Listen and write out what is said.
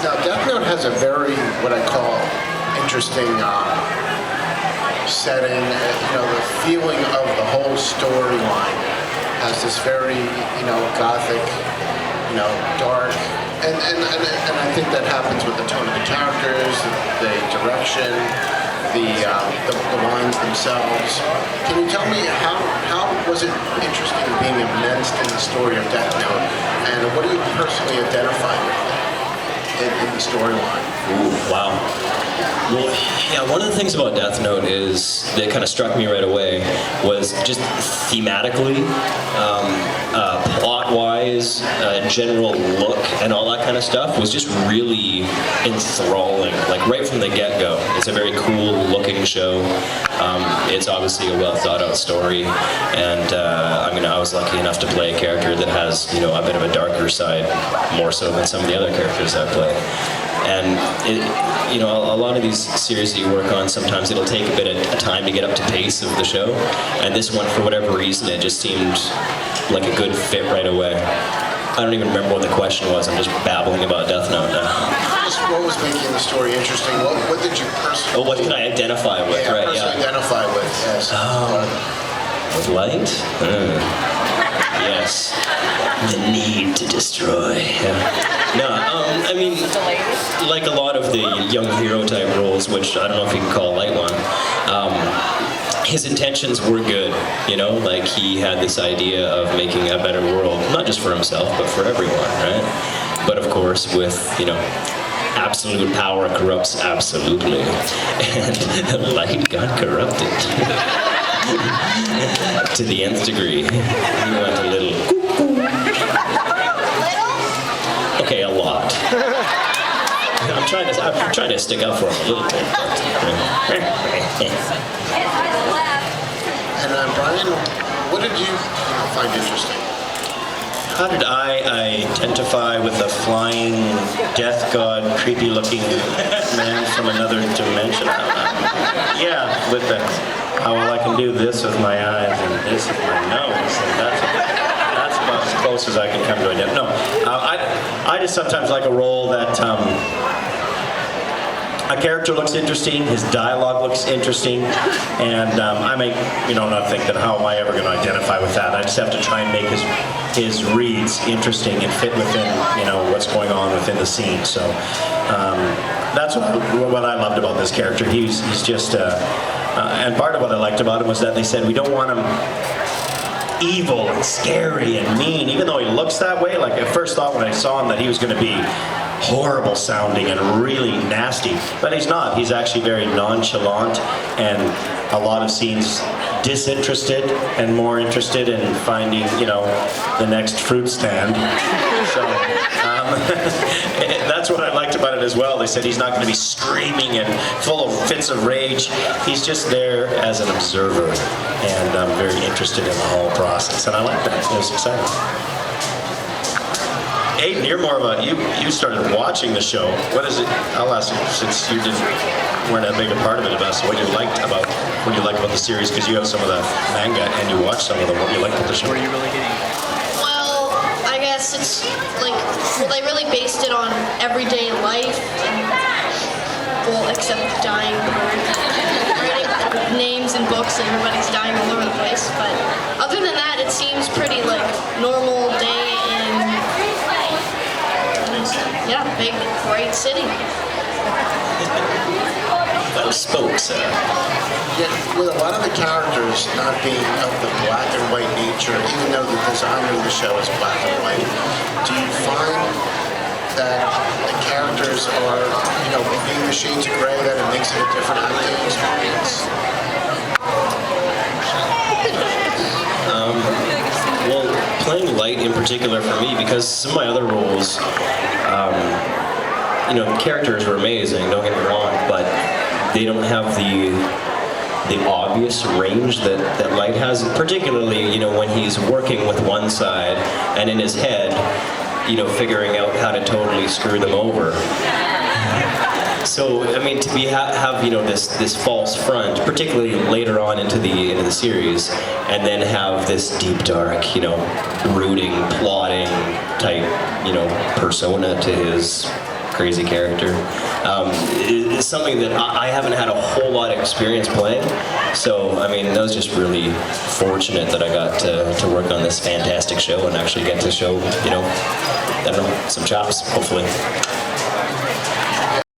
Now Death Note has a very, what I call, interesting setting. The feeling of the whole storyline has this very, gothic, dark, and I think that happens with the tone of the characters, the direction, the lines themselves. Can you tell me how was it interesting being immersed in the story of Death Note, and what do you personally identify with in the storyline? Ooh, wow. Well, yeah, one of the things about Death Note is that kind of struck me right away was just thematically, plot-wise, general look, and all that kind of stuff was just really enthralling. Like right from the get-go, it's a very cool-looking show. It's obviously a well-thought-out story, and I was lucky enough to play a character that has a bit of a darker side, more so than some of the other characters I play. And a lot of these series that you work on, sometimes it'll take a bit of time to get up to pace of the show. And this one, for whatever reason, it just seemed like a good fit right away. I don't even remember what the question was. I'm just babbling about Death Note now. What was making the story interesting? What did you personally... Oh, what can I identify with? Yeah, identify with, yes. With light? Yes. The need to destroy. Yeah. No, like a lot of the young hero type roles, which I don't know if you can call Light one, his intentions were good, like he had this idea of making a better world, not just for himself, but for everyone, right? But of course, with, absolute power corrupts absolutely, and Light got corrupted to the nth degree. He went a little... Okay, a lot. I'm trying to stick up for him a little bit. And Brian, what did you find interesting? How did I identify with a flying death god, creepy-looking man from another dimension? Yeah, with the how well I can do this with my eyes and this with my nose, and that's about as close as I can come to identify. No, I just sometimes like a role that a character looks interesting, his dialogue looks interesting, and I may, not think that how am I ever going to identify with that. I just have to try and make his reads interesting and fit within, what's going on within the scene. So that's what I loved about this character. He's just, and part of what I liked about him was that they said we don't want him evil and scary and mean, even though he looks that way. Like at first thought when I saw him that he was going to be horrible sounding and really nasty, but he's not. He's actually very nonchalant, and a lot of scenes disinterested and more interested in finding, the next fruit stand. So that's what I liked about it as well. They said he's not going to be screaming and full of fits of rage. He's just there as an observer, and I'm very interested in the whole process, and I like that. It was exciting. Aiden, you're more of a, you started watching the show. What is it? I'll ask you, since you weren't that big a part of it, about what you liked about the series, because you have some of the manga and you watch some of them. What you liked about the show? What are you really getting? Well, I guess it's like, they really based it on everyday life, and, except dying. Writing names and books, and everybody's dying all over the place. But other than that, it seems pretty like normal day in. Yeah, big, bright city. Well spoke, sir. Yeah, with a lot of the characters not being of the black and white nature, even though the design of the show is black and white, do you find that the characters are, being the shades of gray, that it makes it a different acting experience? Well, playing Light in particular for me, because some of my other roles, the characters were amazing, don't get me wrong, but they don't have the obvious range that Light has, particularly, when he's working with one side and in his head, figuring out how to totally screw them over. So, I mean, to have this false front, particularly later on into the series, and then have this deep, dark, brooding, plotting type, persona to his crazy character. It's something that I haven't had a whole lot of experience playing, so I mean, that was just really fortunate that I got to work on this fantastic show and actually get to show, you know, I don't know, some chops, hopefully.